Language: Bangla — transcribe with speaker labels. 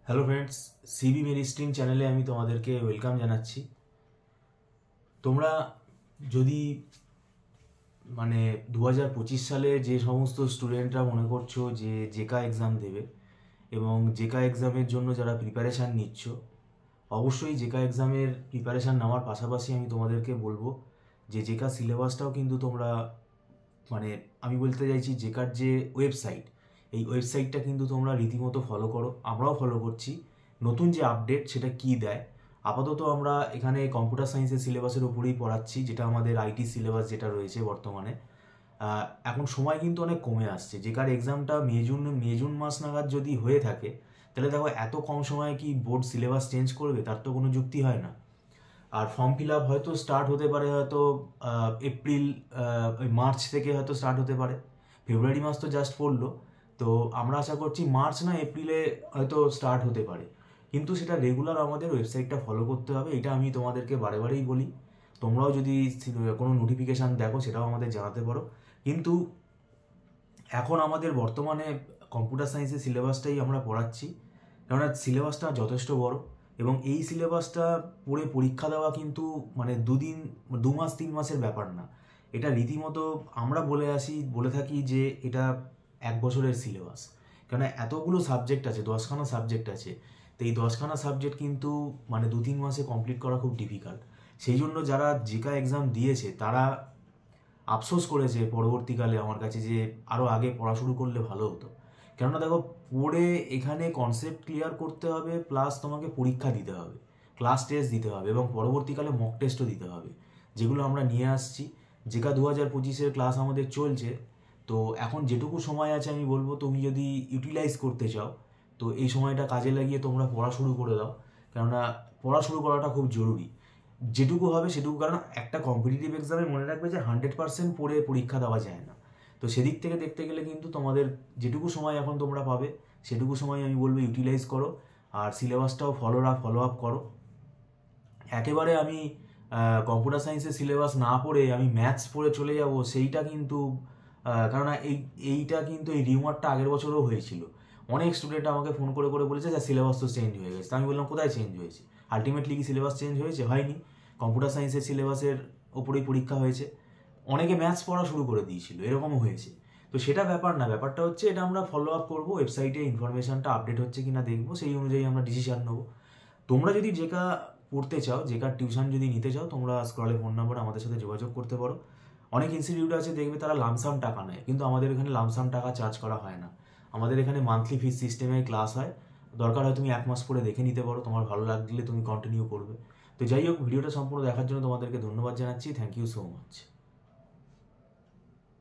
Speaker 1: হ্যালো ফ্রেন্ডস, সিবি মেরিস্ট্রিম চ্যানেলে আমি তোমাদেরকে ওয়েলকাম জানাচ্ছি। তোমরা যদি 2025 সালে যে সমস্ত স্টুডেন্টরা মনে করছো যে জেকা এক্সাম দেবে এবং জেকা এক্সামের জন্য যারা প্রিপারেশান নিচ্ছ, অবশ্যই জেকা এক্সামের প্রিপারেশান নেওয়ার পাশাপাশি আমি তোমাদেরকে বলবো যে জেকা সিলেবাসটাও কিন্তু তোমরা আমি বলতে চাইছি জেকার যে ওয়েবসাইট, এই ওয়েবসাইটটা কিন্তু তোমরা রীতিমতো ফলো করো। আমরাও ফলো করছি। নতুন যে আপডেট সেটা কি দেয়, আপাতত আমরা এখানে কম্পিউটার সায়েন্সের সিলেবাসের উপরেই পড়াচ্ছি, যেটা আমাদের আইটি সিলেবাস যেটা রয়েছে বর্তমানে। এখন সময় কিন্তু অনেক কমে আসছে। জেকার এক্সামটা মে জুন মাস নাগাদ যদি হয়ে থাকে, তাহলে দেখো এত কম সময়ে কি বোর্ড সিলেবাস চেঞ্জ করবে? তার তো কোনো যুক্তি হয় না। আর ফর্ম ফিল আপ হয়তো স্টার্ট হতে পারে হয়তো এপ্রিল, মার্চ থেকে হয়তো স্টার্ট হতে পারে। ফেব্রুয়ারি মাস তো জাস্ট পড়লো, তো আমরা আশা করছি মার্চ না এপ্রিলে হয়তো স্টার্ট হতে পারে। কিন্তু সেটা রেগুলার আমাদের ওয়েবসাইটটা ফলো করতে হবে, এটা আমি তোমাদেরকে বারে বারেই বলি। তোমরাও যদি কোনো নোটিফিকেশান দেখো সেটাও আমাদের জানাতে পারো। কিন্তু এখন আমাদের বর্তমানে কম্পিউটার সায়েন্সের সিলেবাসটাই আমরা পড়াচ্ছি, কেননা সিলেবাসটা যথেষ্ট বড় এবং এই সিলেবাসটা পড়ে পরীক্ষা দেওয়া কিন্তু দু মাস 3 মাসের ব্যাপার না। এটা রীতিমতো আমরা বলে থাকি যে এটা 1 বছরের সিলেবাস। কেননা এতগুলো সাবজেক্ট আছে, 10খানা সাবজেক্ট আছে। তো এই 10খানা সাবজেক্ট কিন্তু 2-3 মাসে কমপ্লিট করা খুব ডিফিকাল্ট। সেই জন্য যারা জিকা এক্সাম দিয়েছে তারা আফসোস করেছে পরবর্তীকালে আমার কাছে যে আরও আগে পড়া শুরু করলে ভালো হতো। কেননা দেখো, পড়ে এখানে কনসেপ্ট ক্লিয়ার করতে হবে, প্লাস তোমাকে পরীক্ষা দিতে হবে, ক্লাস টেস্ট দিতে হবে এবং পরবর্তীকালে মক টেস্টও দিতে হবে, যেগুলো আমরা নিয়ে আসছি। যেটা 2025-এর ক্লাস আমাদের চলছে। তো এখন যেটুকু সময় আছে আমি বলবো, তুমি যদি ইউটিলাইজ করতে চাও তো এই সময়টা কাজে লাগিয়ে তোমরা পড়া শুরু করে দাও। কেননা পড়া শুরু করাটা খুব জরুরি, যেটুকু হবে সেটুকু। কারণ একটা কম্পিটিটিভ এক্সামে মনে রাখবে যে 100% পড়ে পরীক্ষা দেওয়া যায় না। তো সেদিক থেকে দেখতে গেলে কিন্তু তোমাদের যেটুকু সময় এখন তোমরা পাবে সেটুকু সময় আমি বলবো ইউটিলাইজ করো, আর সিলেবাসটাও ফলো আপ করো। একেবারে আমি কম্পিউটার সায়েন্সের সিলেবাস না পড়ে আমি ম্যাথস পড়ে চলে যাব সেইটা কিন্তু কারণ এই রিউমারটা আগের বছরও হয়েছিল। অনেক স্টুডেন্ট আমাকে ফোন করে করে বলেছে যে সিলেবাস তো চেঞ্জ হয়ে গেছে। আমি বললাম কোথায় চেঞ্জ হয়েছে? আলটিমেটলি কি সিলেবাস চেঞ্জ হয়েছে? হয়নি। কম্পিউটার সায়েন্সের সিলেবাসের ওপরেই পরীক্ষা হয়েছে। অনেকে ম্যাথস পড়া শুরু করে দিয়েছিল, এরকমও হয়েছে। তো সেটা ব্যাপার না, ব্যাপারটা হচ্ছে এটা আমরা ফলো আপ করবো, ওয়েবসাইটে ইনফরমেশনটা আপডেট হচ্ছে কিনা দেখবো, সেই অনুযায়ী আমরা ডিসিশন নেবো। তোমরা যদি যেটা পড়তে চাও, যেকার টিউশন যদি নিতে চাও, তোমরা স্ক্রলে ফোন নাম্বার আমাদের সাথে যোগাযোগ করতে পারো। অনেক ইনস্টিটিউট আছে দেখবে তারা লামসাম টাকা নেয়, কিন্তু আমাদের এখানে লামসাম টাকা চার্জ করা হয় না। আমাদের এখানে মান্থলি ফিস সিস্টেমে ক্লাস হয়। দরকার হয় তুমি 1 মাস পরে দেখে নিতে পারো, তোমার ভালো লাগলে তুমি কন্টিনিউ করবে। তো যাই হোক, ভিডিওটা সম্পূর্ণ দেখার জন্য তোমাদেরকে ধন্যবাদ জানাচ্ছি। Thank you so much.